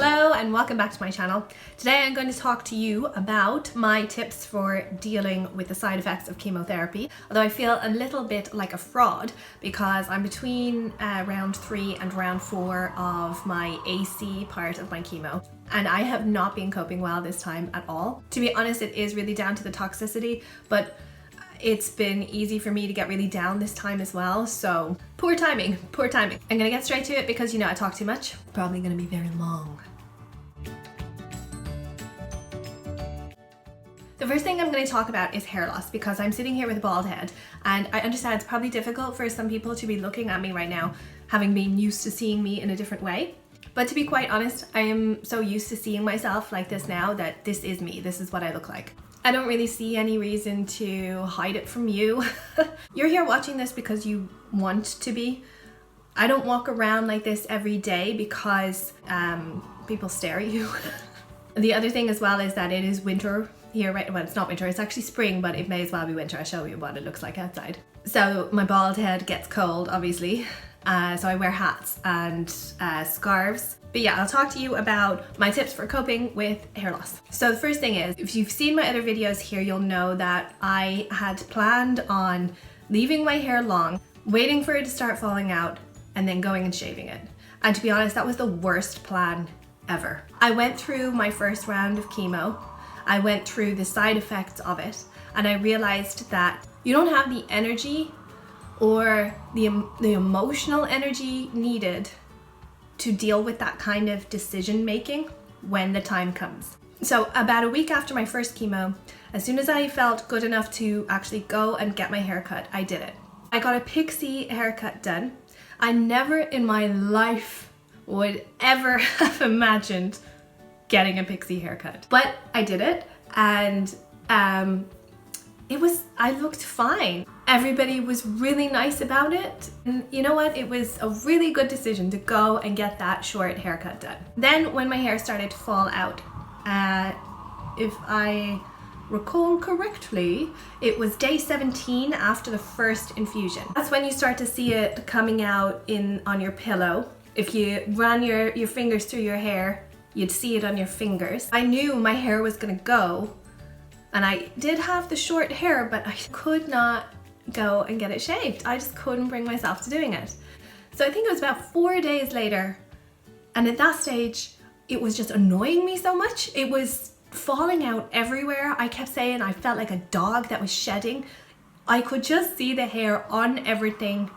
Hello and welcome back to my channel. Today I'm going to talk to you about my tips for dealing with the side effects of chemotherapy. Although I feel a little bit like a fraud because I'm between round 3 and round 4 of my AC part of my chemo, and I have not been coping well this time at all. To be honest, it is really down to the toxicity, but it's been easy for me to get really down this time as well, so poor timing. I'm gonna get straight to it because you know I talk too much. Probably gonna be very long. The first thing I'm going to talk about is hair loss because I'm sitting here with a bald head, and I understand it's probably difficult for some people to be looking at me right now having been used to seeing me in a different way. But to be quite honest, I am so used to seeing myself like this now that this is me. This is what I look like. I don't really see any reason to hide it from you. You're here watching this because you want to be. I don't walk around like this every day because people stare at you. The other thing as well is that it is winter here, right? Well, it's not winter, it's actually spring, but it may as well be winter. I'll show you what it looks like outside. So my bald head gets cold, obviously. So I wear hats and scarves. But yeah, I'll talk to you about my tips for coping with hair loss. So the first thing is, if you've seen my other videos here, you'll know that I had planned on leaving my hair long, waiting for it to start falling out, and then going and shaving it. And to be honest, that was the worst plan ever. I went through my first round of chemo. I went through the side effects of it, and I realized that you don't have the energy or the emotional energy needed to deal with that kind of decision making when the time comes. So about a week after my first chemo, as soon as I felt good enough to actually go and get my hair cut, I did it. I got a pixie haircut done. I never in my life would ever have imagined getting a pixie haircut, but I did it, and I looked fine. Everybody was really nice about it, and you know what, it was a really good decision to go and get that short haircut done. Then when my hair started to fall out, if I recall correctly, it was day 17 after the first infusion. That's when you start to see it coming out on your pillow. If you ran your fingers through your hair, you'd see it on your fingers. I knew my hair was gonna go, and I did have the short hair, but I could not go and get it shaved. I just couldn't bring myself to doing it. So I think it was about 4 days later, and at that stage, it was just annoying me so much. It was falling out everywhere. I kept saying I felt like a dog that was shedding. I could just see the hair on everything,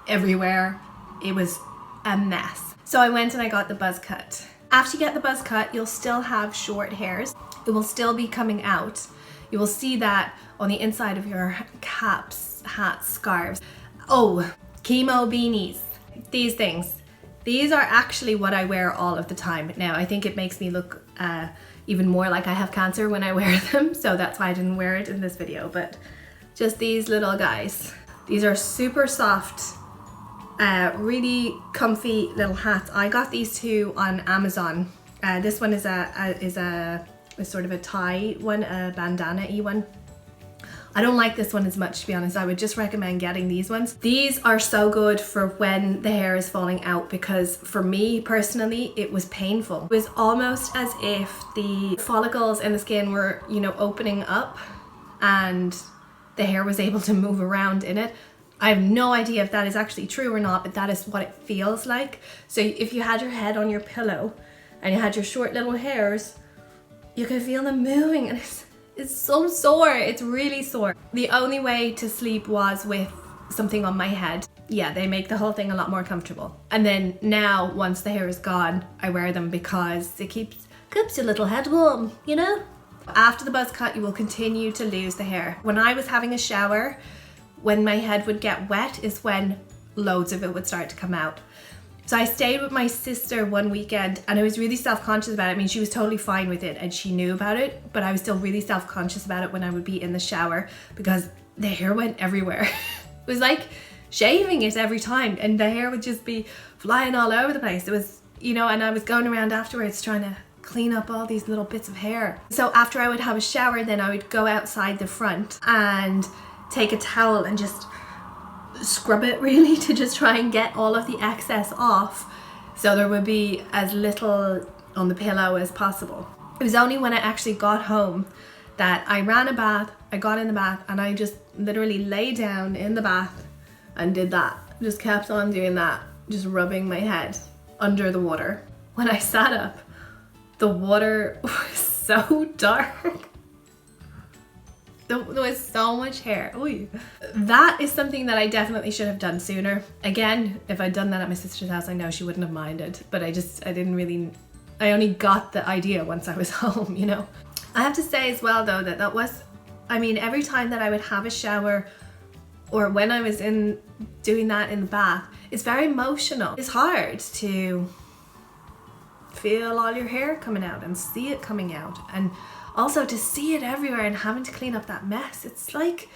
everywhere. It was a mess. So I went and I got the buzz cut. After you get the buzz cut, you'll still have short hairs. It will still be coming out. You will see that on the inside of your caps, hats, scarves. Oh, chemo beanies. These things. These are actually what I wear all of the time. Now, I think it makes me look even more like I have cancer when I wear them, so that's why I didn't wear it in this video, but just these little guys. These are super soft, really comfy little hats. I got these two on Amazon. This one is a sort of a tie one, a bandana-y one. I don't like this one as much, to be honest. I would just recommend getting these ones. These are so good for when the hair is falling out, because for me personally, it was painful. It was almost as if the follicles in the skin were, you know, opening up and the hair was able to move around in it. I have no idea if that is actually true or not, but that is what it feels like. So if you had your head on your pillow and you had your short little hairs, you can feel them moving, and it's so sore. It's really sore. The only way to sleep was with something on my head. Yeah, they make the whole thing a lot more comfortable. And then now, once the hair is gone, I wear them because it keeps your little head warm, you know? After the buzz cut, you will continue to lose the hair. When I was having a shower, when my head would get wet is when loads of it would start to come out. So I stayed with my sister one weekend, and I was really self-conscious about it. I mean, she was totally fine with it and she knew about it, but I was still really self-conscious about it when I would be in the shower because the hair went everywhere. It was like shaving it every time, and the hair would just be flying all over the place. It was, you know, and I was going around afterwards trying to clean up all these little bits of hair. So after I would have a shower, then I would go outside the front and take a towel and just scrub it really to just try and get all of the excess off so there would be as little on the pillow as possible. It was only when I actually got home that I ran a bath, I got in the bath, and I just literally lay down in the bath and did that. Just kept on doing that, just rubbing my head under the water. When I sat up, the water was so dark. There was so much hair. Ooh. That is something that I definitely should have done sooner. Again, if I'd done that at my sister's house, I know she wouldn't have minded, but I only got the idea once I was home, you know. I have to say as well though that was, I mean, every time that I would have a shower or when I was doing that in the bath, it's very emotional. It's hard to feel all your hair coming out and see it coming out, and also to see it everywhere and having to clean up that mess. It's like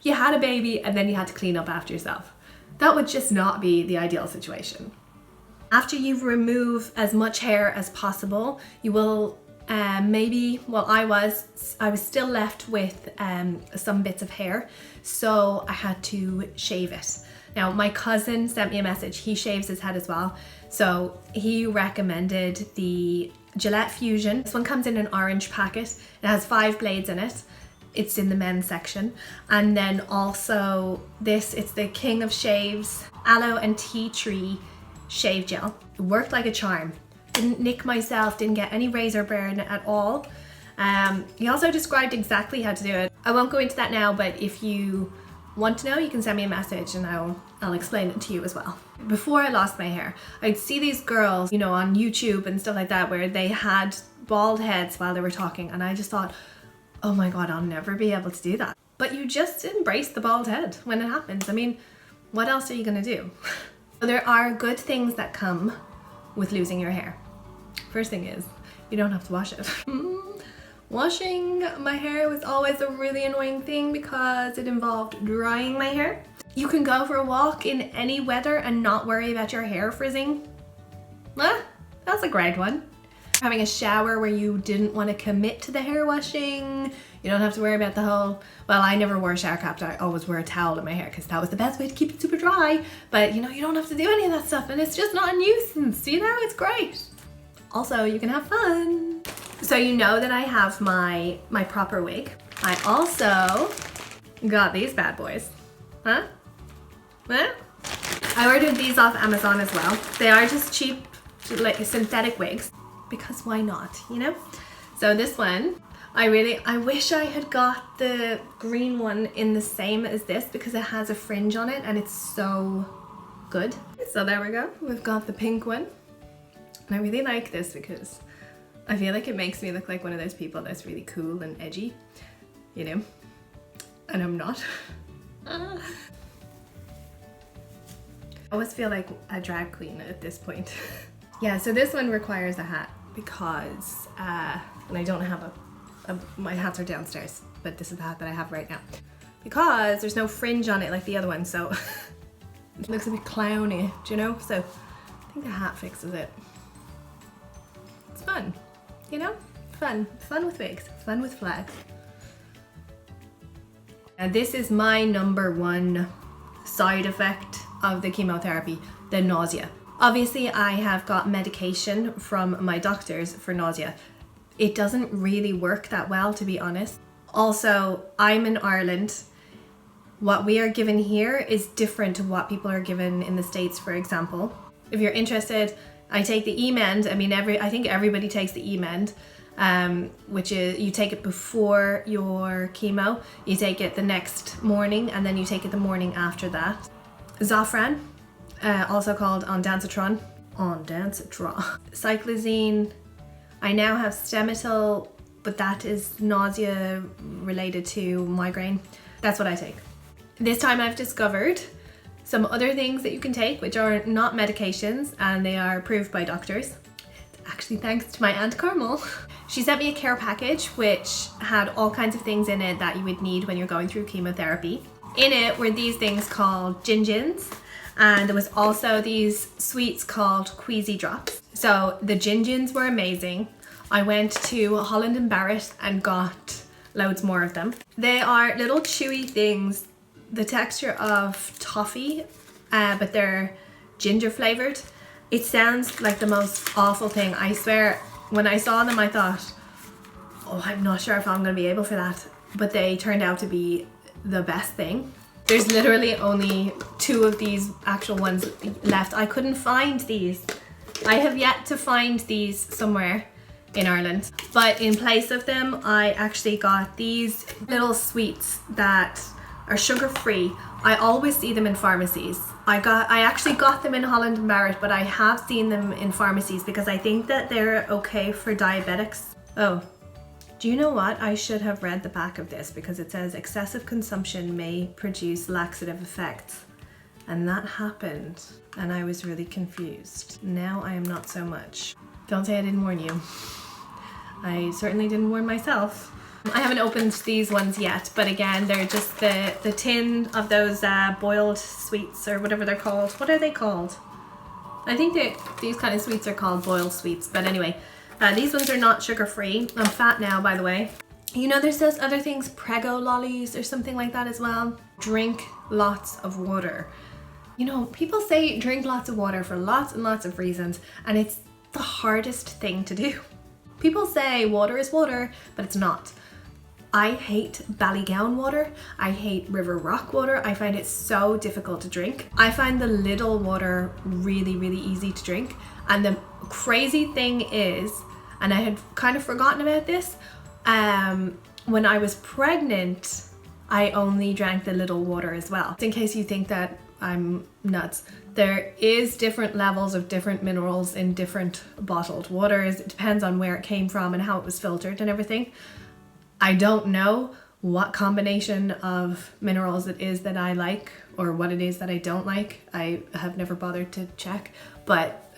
you had a baby and then you had to clean up after yourself. That would just not be the ideal situation. After you remove as much hair as possible, you will I was still left with some bits of hair, so I had to shave it. Now my cousin sent me a message, he shaves his head as well, so he recommended the Gillette Fusion. This one comes in an orange packet, it has 5 blades in it, it's in the men's section, and then also it's the King of Shaves Aloe and Tea Tree Shave Gel. It worked like a charm. Didn't nick myself, didn't get any razor burn at all. He also described exactly how to do it. I won't go into that now, but if you want to know, you can send me a message and I'll explain it to you as well. Before I lost my hair, I'd see these girls, you know, on YouTube and stuff like that, where they had bald heads while they were talking, and I just thought, oh my God, I'll never be able to do that. But you just embrace the bald head when it happens. I mean, what else are you gonna do? There are good things that come with losing your hair. First thing is, you don't have to wash it. Washing my hair was always a really annoying thing because it involved drying my hair. You can go for a walk in any weather and not worry about your hair frizzing. That's a great one. Having a shower where you didn't want to commit to the hair washing. You don't have to worry about the whole, well, I never wore a shower cap, I always wore a towel in my hair because that was the best way to keep it super dry. But you know, you don't have to do any of that stuff, and it's just not a nuisance, you know, it's great. Also, you can have fun. So you know that I have my proper wig. I also got these bad boys. Huh? I ordered these off Amazon as well. They are just cheap, like synthetic wigs, because why not, you know? So this one, I wish I had got the green one in the same as this because it has a fringe on it and it's so good. So there we go, we've got the pink one. And I really like this because I feel like it makes me look like one of those people that's really cool and edgy, you know, and I'm not. I always feel like a drag queen at this point. Yeah, so this one requires a hat because, and I don't have my hats are downstairs, but this is the hat that I have right now. Because there's no fringe on it like the other one, so it looks a bit clowny, do you know? So I think the hat fixes it. It's fun, you know? Fun with wigs, fun with flags. And this is my #1 side effect of the chemotherapy, the nausea. Obviously, I have got medication from my doctors for nausea. It doesn't really work that well, to be honest. Also, I'm in Ireland. What we are given here is different to what people are given in the States, for example. If you're interested, I take the E-Mend. I mean, I think everybody takes the E-Mend, which is you take it before your chemo, you take it the next morning, and then you take it the morning after that. Zofran, also called ondansetron. Cyclizine. I now have Stemetil, but that is nausea related to migraine. That's what I take. This time I've discovered some other things that you can take which are not medications and they are approved by doctors. Actually, thanks to my Aunt Carmel. She sent me a care package which had all kinds of things in it that you would need when you're going through chemotherapy. In it were these things called gingins, and there was also these sweets called Queasy Drops. So the gingins were amazing. I went to Holland and Barrett and got loads more of them. They are little chewy things, the texture of toffee, but they're ginger flavored. It sounds like the most awful thing. I swear, when I saw them, I thought, oh, I'm not sure if I'm going to be able for that. But they turned out to be the best thing. There's literally only 2 of these actual ones left. I couldn't find these. I have yet to find these somewhere in Ireland. But in place of them, I actually got these little sweets that are sugar-free. I always see them in pharmacies. I actually got them in Holland and Barrett, but I have seen them in pharmacies because I think that they're okay for diabetics. Oh, do you know what? I should have read the back of this because it says excessive consumption may produce laxative effects. And that happened, and I was really confused. Now I am not so much. Don't say I didn't warn you. I certainly didn't warn myself. I haven't opened these ones yet, but again, they're just the tin of those boiled sweets or whatever they're called. What are they called? I think these kind of sweets are called boiled sweets, but anyway, these ones are not sugar-free. I'm fat now, by the way. You know, there's those other things, Prego lollies or something like that as well. Drink lots of water. You know, people say drink lots of water for lots and lots of reasons, and it's the hardest thing to do. People say water is water, but it's not. I hate Ballygown water. I hate River Rock water. I find it so difficult to drink. I find the Lidl water really, really easy to drink. And the crazy thing is, and I had kind of forgotten about this, when I was pregnant, I only drank the Lidl water as well. In case you think that I'm nuts. There is different levels of different minerals in different bottled waters. It depends on where it came from and how it was filtered and everything. I don't know what combination of minerals it is that I like or what it is that I don't like. I have never bothered to check, but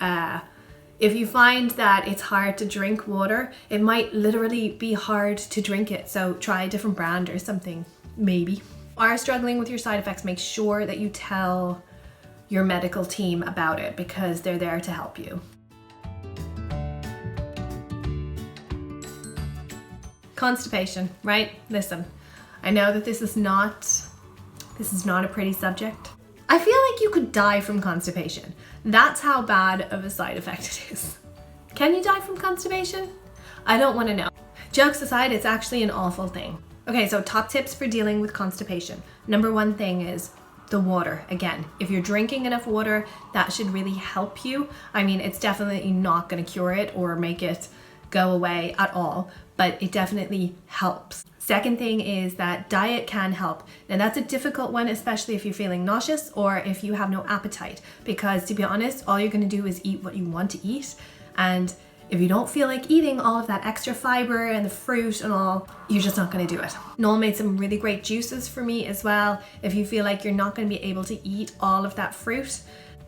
if you find that it's hard to drink water, it might literally be hard to drink it. So try a different brand or something, maybe. Are struggling with your side effects, make sure that you tell your medical team about it because they're there to help you. Constipation, right? Listen, I know that this is not a pretty subject. I feel like you could die from constipation. That's how bad of a side effect it is. Can you die from constipation? I don't want to know. Jokes aside, it's actually an awful thing. Okay, so top tips for dealing with constipation. Number 1 thing is the water. Again, if you're drinking enough water, that should really help you. I mean, it's definitely not going to cure it or make it go away at all, but it definitely helps. Second thing is that diet can help. Now that's a difficult one, especially if you're feeling nauseous or if you have no appetite, because to be honest, all you're going to do is eat what you want to eat. And if you don't feel like eating all of that extra fiber and the fruit and all, you're just not going to do it. Noel made some really great juices for me as well. If you feel like you're not going to be able to eat all of that fruit,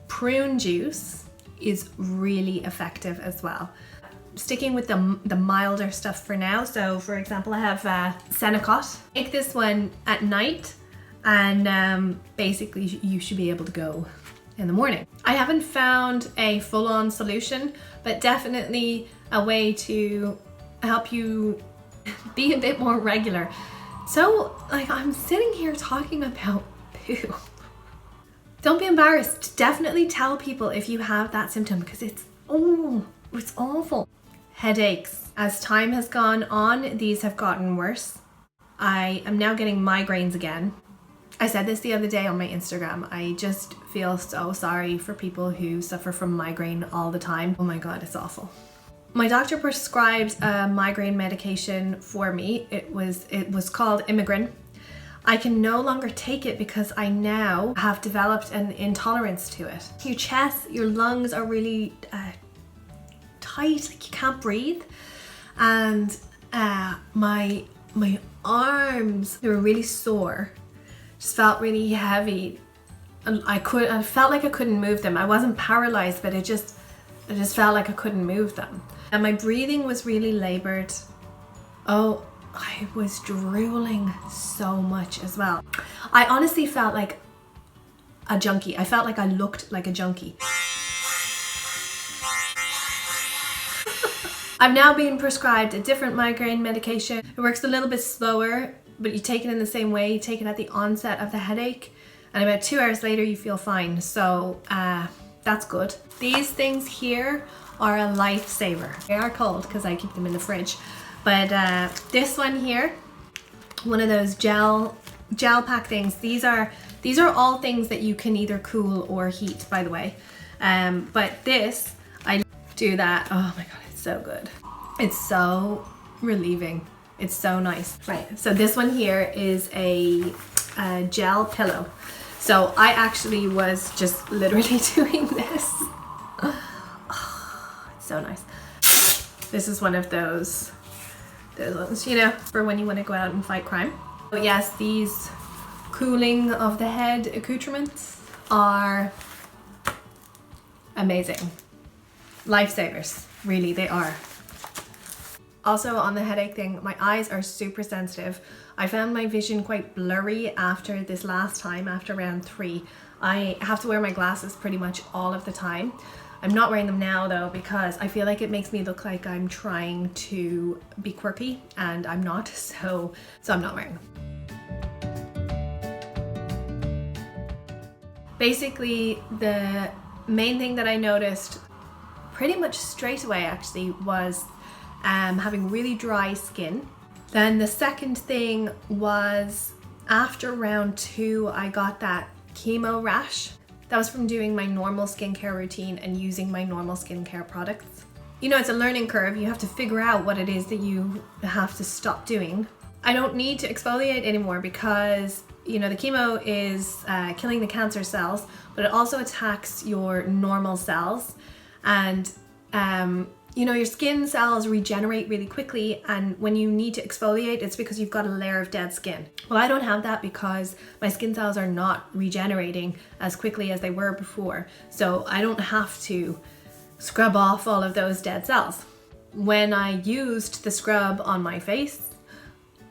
prune juice is really effective as well. Sticking with the milder stuff for now. So for example, I have Senecot. Take this one at night and basically you should be able to go in the morning. I haven't found a full-on solution, but definitely a way to help you be a bit more regular. So like I'm sitting here talking about poo. Don't be embarrassed. Definitely tell people if you have that symptom because it's awful. Headaches. As time has gone on, these have gotten worse. I am now getting migraines again. I said this the other day on my Instagram. I just feel so sorry for people who suffer from migraine all the time. Oh my God, it's awful. My doctor prescribed a migraine medication for me. It was called Immigrant. I can no longer take it because I now have developed an intolerance to it. Your chest, your lungs are really tight, like you can't breathe. And my arms, they were really sore. Just felt really heavy. And I felt like I couldn't move them. I wasn't paralyzed, but I just felt like I couldn't move them. And my breathing was really labored. Oh, I was drooling so much as well. I honestly felt like a junkie. I felt like I looked like a junkie. I've now been prescribed a different migraine medication. It works a little bit slower, but you take it in the same way. You take it at the onset of the headache, and about 2 hours later you feel fine. So That's good. These things here are a lifesaver. They are cold because I keep them in the fridge. But this one here, one of those gel pack things, these are all things that you can either cool or heat, by the way. But this, I do that. Oh my God, it's so good. It's so relieving. It's so nice. Right, so this one here is a gel pillow. So I actually was just literally doing this. Oh, it's so nice. This is one of those ones, you know, for when you want to go out and fight crime. But yes, these cooling of the head accoutrements are amazing. Lifesavers, really, they are. Also on the headache thing, my eyes are super sensitive. I found my vision quite blurry after this last time, after round 3. I have to wear my glasses pretty much all of the time. I'm not wearing them now though, because I feel like it makes me look like I'm trying to be quirky, and I'm not, so I'm not wearing them. Basically, the main thing that I noticed pretty much straight away actually was having really dry skin. Then the second thing was after round 2, I got that chemo rash. That was from doing my normal skincare routine and using my normal skincare products. You know, it's a learning curve. You have to figure out what it is that you have to stop doing. I don't need to exfoliate anymore because, you know, the chemo is killing the cancer cells, but it also attacks your normal cells. And you know, your skin cells regenerate really quickly, and when you need to exfoliate, it's because you've got a layer of dead skin. Well, I don't have that because my skin cells are not regenerating as quickly as they were before, so I don't have to scrub off all of those dead cells. When I used the scrub on my face,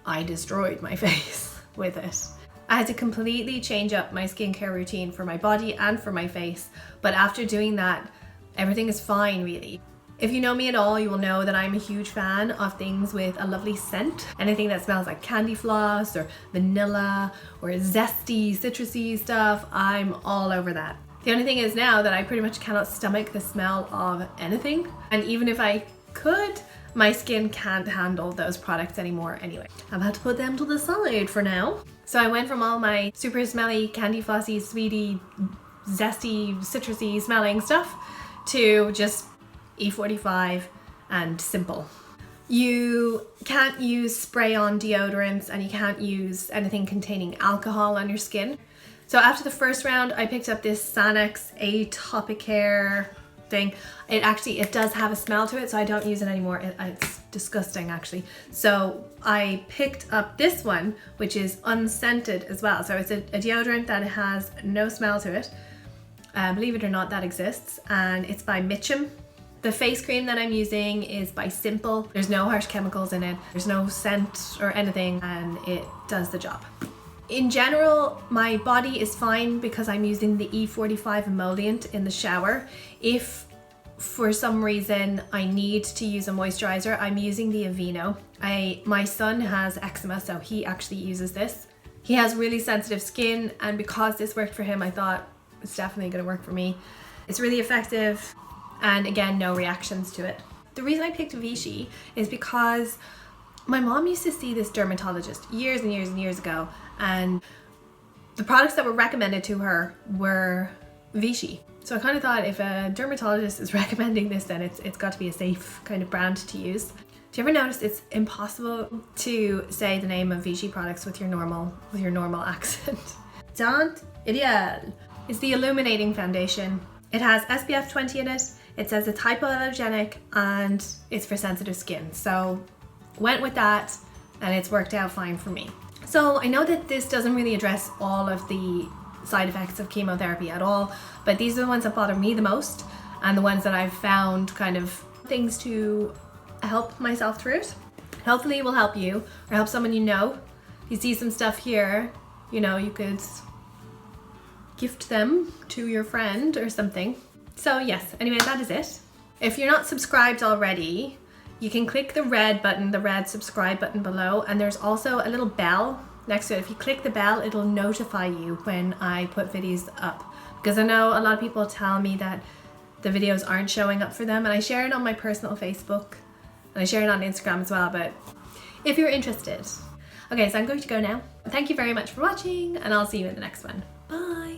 I destroyed my face with it. I had to completely change up my skincare routine for my body and for my face, but after doing that, everything is fine really. If you know me at all, you will know that I'm a huge fan of things with a lovely scent. Anything that smells like candy floss or vanilla or zesty, citrusy stuff, I'm all over that. The only thing is now that I pretty much cannot stomach the smell of anything. And even if I could, my skin can't handle those products anymore anyway. I've had to put them to the side for now. So I went from all my super smelly, candy flossy, sweetie, zesty, citrusy smelling stuff to just E45 and simple. You can't use spray-on deodorants and you can't use anything containing alcohol on your skin. So after the first round, I picked up this Sanex Atopicare thing. It does have a smell to it, so I don't use it anymore. It's disgusting actually. So I picked up this one, which is unscented as well. So it's a deodorant that has no smell to it. Believe it or not, that exists, and it's by Mitchum. The face cream that I'm using is by Simple. There's no harsh chemicals in it. There's no scent or anything, and it does the job. In general, my body is fine because I'm using the E45 emollient in the shower. If for some reason I need to use a moisturizer, I'm using the Aveeno. My son has eczema, so he actually uses this. He has really sensitive skin, and because this worked for him, I thought it's definitely going to work for me. It's really effective. And again, no reactions to it. The reason I picked Vichy is because my mom used to see this dermatologist years and years and years ago, and the products that were recommended to her were Vichy. So I kind of thought if a dermatologist is recommending this, then it's got to be a safe kind of brand to use. Do you ever notice it's impossible to say the name of Vichy products with your normal accent? Don't Ideal. It's the illuminating foundation. It has SPF 20 in it. It says it's hypoallergenic and it's for sensitive skin. So went with that and it's worked out fine for me. So I know that this doesn't really address all of the side effects of chemotherapy at all, but these are the ones that bother me the most and the ones that I've found kind of things to help myself through it. Hopefully it will help you or help someone you know. If you see some stuff here, you know, you could gift them to your friend or something. So yes, anyway, that is it. If you're not subscribed already, you can click the red button, the red subscribe button below, and there's also a little bell next to it. If you click the bell, it'll notify you when I put videos up, because I know a lot of people tell me that the videos aren't showing up for them, and I share it on my personal Facebook and I share it on Instagram as well, but if you're interested. Okay, so I'm going to go now. Thank you very much for watching, and I'll see you in the next one. Bye!